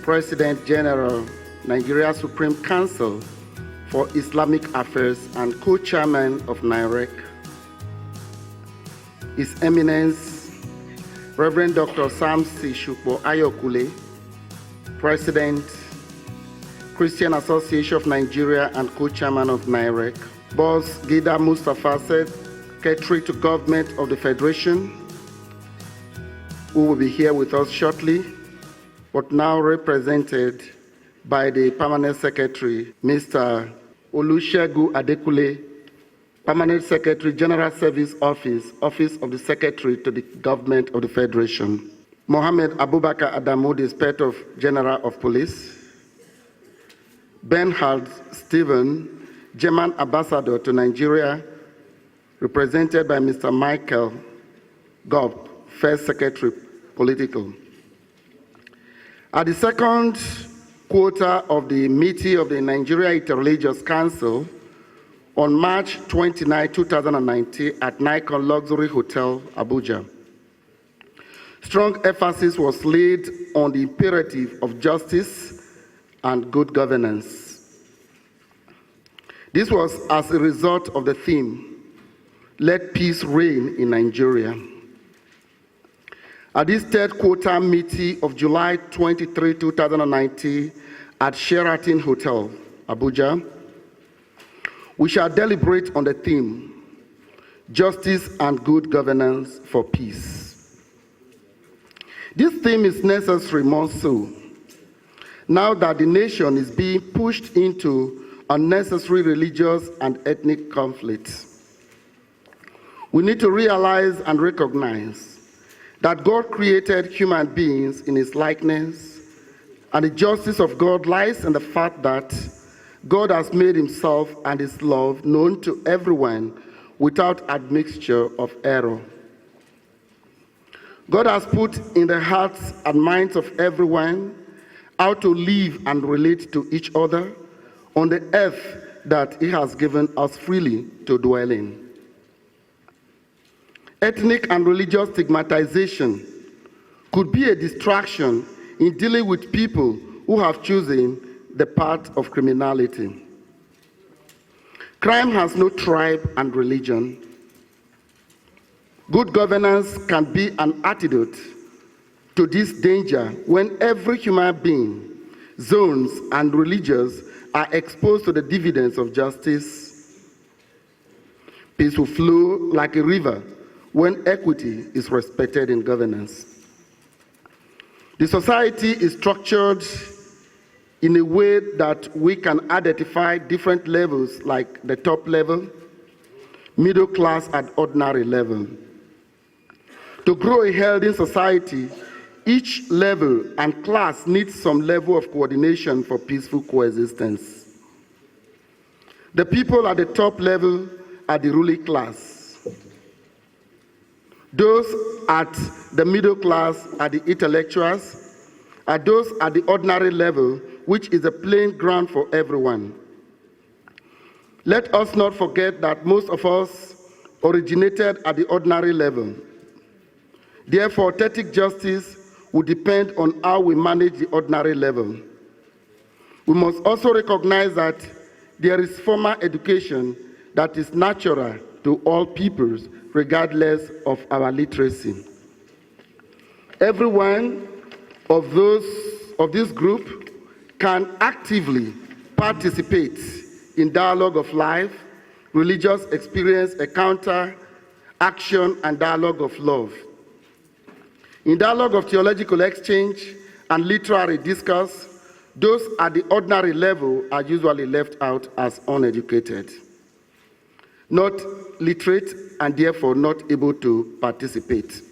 President General, Nigeria Supreme Council for Islamic Affairs and co-chairman of NIREC, His Eminence, Reverend Dr. Sam C. Shukbo Ayokule, President, Christian Association of Nigeria and co-chairman of NIREC, Boss Gida Mustafa, Secretary to Government of the Federation, who will be here with us shortly, but now represented by the Permanent Secretary, Mr. Olusegun Adekule, Permanent Secretary, General Service Office, Office of the Secretary to the Government of the Federation, Mohammed Abubakar Adamu, the Inspector General of Police, Bernhard Stephen, German Ambassador to Nigeria, represented by Mr. Michael Gobb, First Secretary, Political. At the second quarter of the meeting of the Nigeria Interreligious Council on March 29, 2019 at Nikon Luxury Hotel, Abuja, strong emphasis was laid on the imperative of justice and good governance. This was as a result of the theme, "Let peace reign in Nigeria." At this third quarter meeting of July 23, 2019 at Sheraton Hotel, Abuja, we shall deliberate on the theme, justice and good governance for peace. This theme is necessary more so now that the nation is being pushed into unnecessary religious and ethnic conflicts. We need to realize and recognize that God created human beings in his likeness, and the justice of God lies in the fact that God has made himself and his love known to everyone without admixture of error. God has put in the hearts and minds of everyone how to live and relate to each other on the earth that he has given us freely to dwell in. Ethnic and religious stigmatization could be a distraction in dealing with people who have chosen the path of criminality. Crime has no tribe and religion. Good governance can be an antidote to this danger when every human being, zones, and religions are exposed to the dividends of justice. Peace will flow like a river when equity is respected in governance. The society is structured in a way that we can identify different levels like the top level, middle class, and ordinary level. To grow a healthy society, each level and class needs some level of coordination for peaceful coexistence. The people at the top level are the ruling class. Those at the middle class are the intellectuals, and those at the ordinary level, which is a playing ground for everyone. Let us not forget that most of us originated at the ordinary level. Therefore, authentic justice will depend on how we manage the ordinary level. We must also recognize that there is formal education that is natural to all peoples, regardless of our literacy. Every one of this group can actively participate in dialogue of life, religious experience, encounter, action, and dialogue of love. In dialogue of theological exchange and literary discourse, those at the ordinary level are usually left out as uneducated, not literate, and therefore not able to participate.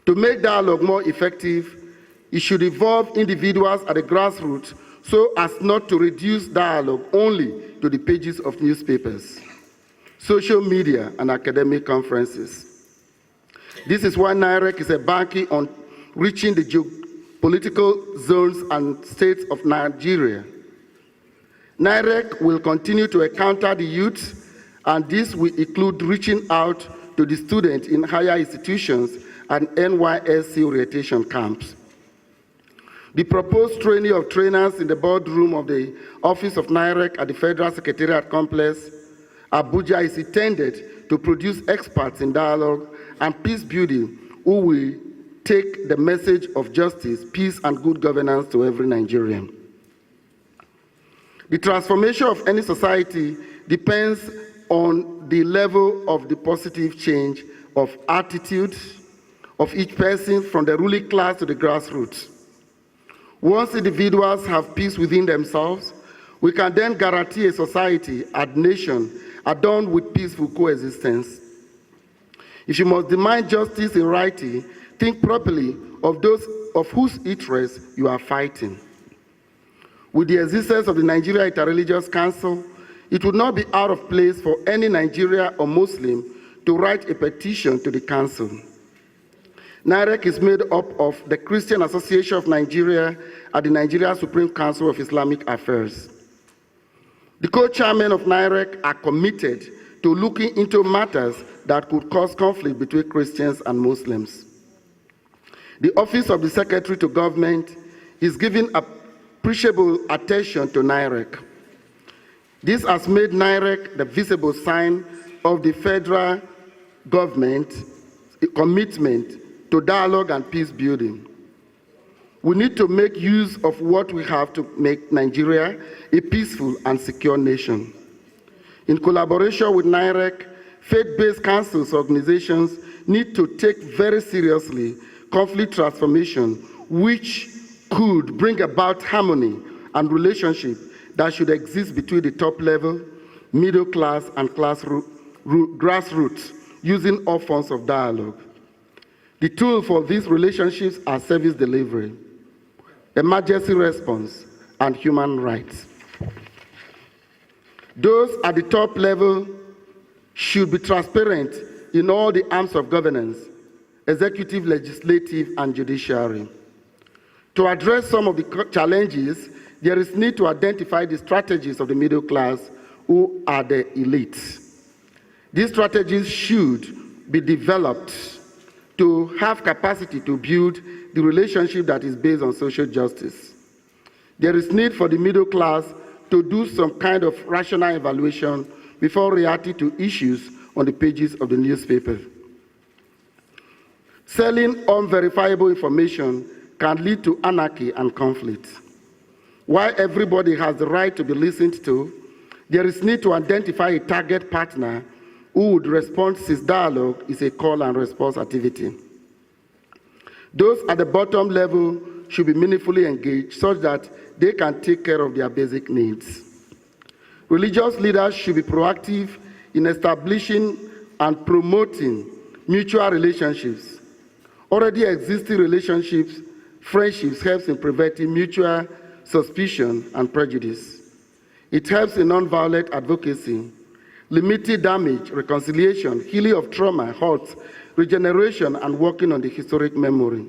To make dialogue more effective, it should involve individuals at the grassroots so as not to reduce dialogue only to the pages of newspapers, social media, and academic conferences. This is why NIREC is banking on reaching the geopolitical zones and states of Nigeria. NIREC will continue to encounter the youth, and this will include reaching out to the students in higher institutions and NYSC orientation camps. The proposed training of trainers in the boardroom of the Office of NIREC at the Federal Secretariat Complex, Abuja, is intended to produce experts in dialogue and peace building who will take the message of justice, peace, and good governance to every Nigerian. The transformation of any society depends on the level of the positive change of attitude of each person from the ruling class to the grassroots. Once individuals have peace within themselves, we can then guarantee a society and nation adorned with peaceful coexistence. If you must demand justice in writing, think properly of those of whose interests you are fighting. With the existence of the Nigeria Interreligious Council, it would not be out of place for any Nigerian or Muslim to write a petition to the Council. NIREC is made up of the Christian Association of Nigeria and the Nigeria Supreme Council of Islamic Affairs. The co-chairmen of NIREC are committed to looking into matters that could cause conflict between Christians and Muslims. The Office of the Secretary to Government is giving appreciable attention to NIREC. This has made NIREC the visible sign of the federal government's commitment to dialogue and peace building. We need to make use of what we have to make Nigeria a peaceful and secure nation. In collaboration with NIREC, faith-based councils organizations need to take very seriously conflict transformation, which could bring about harmony and relationship that should exist between the top level, middle class, and grassroots, using all forms of dialogue. The tool for these relationships are service delivery, emergency response, and human rights. Those at the top level should be transparent in all the arms of governance, executive, legislative, and judiciary. To address some of the challenges, there is need to identify the strategies of the middle class who are the elites. These strategies should be developed to have capacity to build the relationship that is based on social justice. There is need for the middle class to do some kind of rational evaluation before reacting to issues on the pages of the newspaper. Selling unverifiable information can lead to anarchy and conflict. While everybody has the right to be listened to, there is need to identify a target partner who would respond since dialogue is a call and response activity. Those at the bottom level should be meaningfully engaged such that they can take care of their basic needs. Religious leaders should be proactive in establishing and promoting mutual relationships. Already existing relationships, friendships helps in preventing mutual suspicion and prejudice. It helps in nonviolent advocacy, limiting damage, reconciliation, healing of trauma, hurts, regeneration, and working on the historic memory.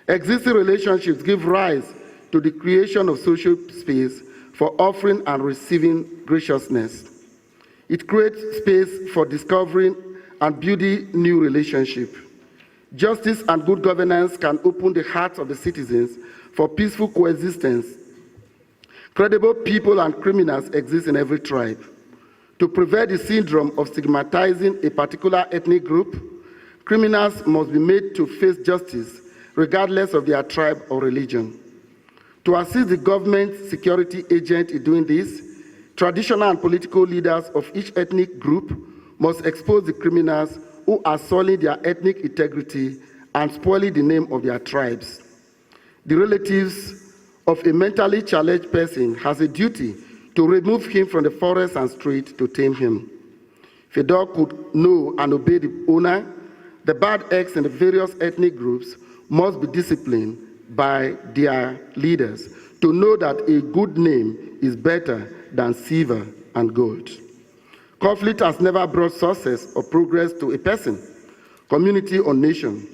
Existing relationships give rise to the creation of social space for offering and receiving graciousness. It creates space for discovering and building new relationships. Justice and good governance can open the hearts of the citizens for peaceful coexistence. Credible people and criminals exist in every tribe. To prevent the syndrome of stigmatizing a particular ethnic group, criminals must be made to face justice regardless of their tribe or religion. To assist the government security agent in doing this, traditional and political leaders of each ethnic group must expose the criminals who are sullying their ethnic integrity and spoiling the name of their tribes. The relatives of a mentally challenged person has a duty to remove him from the forest and street to tame him. If a dog could know and obey the owner, the bad eggs in the various ethnic groups must be disciplined by their leaders to know that a good name is better than silver and gold. Conflict has never brought success or progress to a person, community, or nation.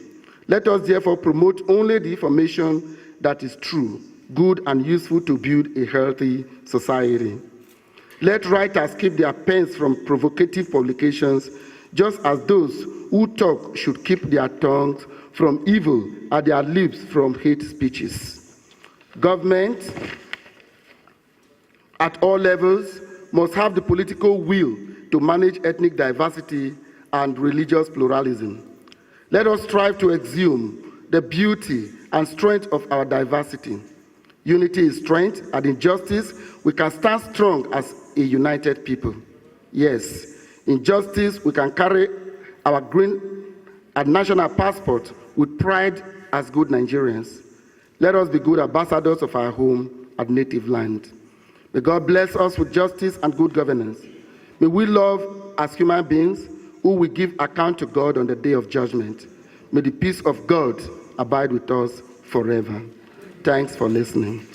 Let us therefore promote only the information that is true, good, and useful to build a healthy society. Let writers keep their pens from provocative publications, just as those who talk should keep their tongues from evil and their lips from hate speeches. Government at all levels must have the political will to manage ethnic diversity and religious pluralism. Let us strive to exhume the beauty and strength of our diversity. Unity is strength, and in justice, we can stand strong as a united people. Yes, in justice, we can carry our green and national passport with pride as good Nigerians. Let us be good ambassadors of our home and native land. May God bless us with justice and good governance. May we love as human beings who will give account to God on the day of judgment. May the peace of God abide with us forever. Thanks for listening.